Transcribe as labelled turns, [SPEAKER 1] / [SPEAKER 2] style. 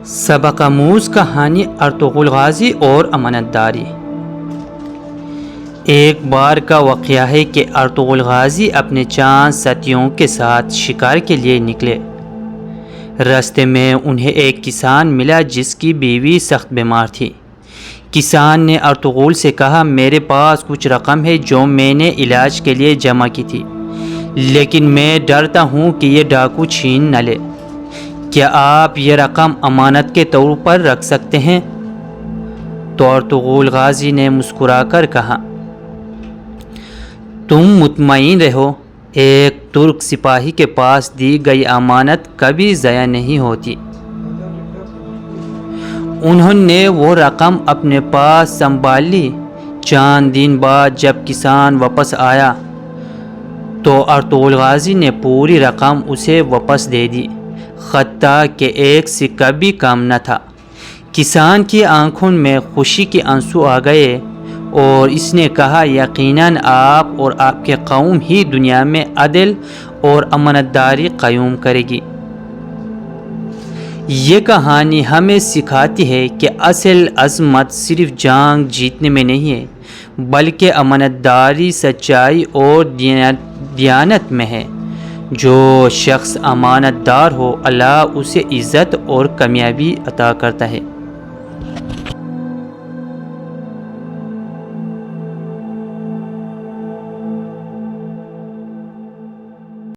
[SPEAKER 1] سبق آموز کہانی ارطغرل غازی اور امانت داری۔ ایک بار کا واقعہ ہے کہ ارطغرل غازی اپنے چند ساتھیوں کے ساتھ شکار کے لیے نکلے۔ راستے میں انہیں ایک کسان ملا جس کی بیوی سخت بیمار تھی۔ کسان نے ارطغرل سے کہا، میرے پاس کچھ رقم ہے جو میں نے علاج کے لیے جمع کی تھی، لیکن میں ڈرتا ہوں کہ یہ ڈاکو چھین نہ لے۔ کیا آپ یہ رقم امانت کے طور پر رکھ سکتے ہیں؟ تو ارطغرل غازی نے مسکرا کر کہا، تم مطمئن رہو، ایک ترک سپاہی کے پاس دی گئی امانت کبھی ضائع نہیں ہوتی۔ انہوں نے وہ رقم اپنے پاس سنبھال لی۔ چند دن بعد جب کسان واپس آیا تو ارطغرل غازی نے پوری رقم اسے واپس دے دی، حتیٰ کہ ایک سکہ بھی کم نہ تھا۔ کسان کی آنکھوں میں خوشی کے آنسو آ گئے اور اس نے کہا، یقیناً آپ اور آپ کے قوم ہی دنیا میں عدل اور امانت داری قائم کرے گی۔ یہ کہانی ہمیں سکھاتی ہے کہ اصل عظمت صرف جنگ جیتنے میں نہیں ہے، بلکہ امانت داری، سچائی اور دیانت میں ہے۔ جو شخص امانت دار ہو، اللہ اسے عزت اور کامیابی عطا کرتا ہے۔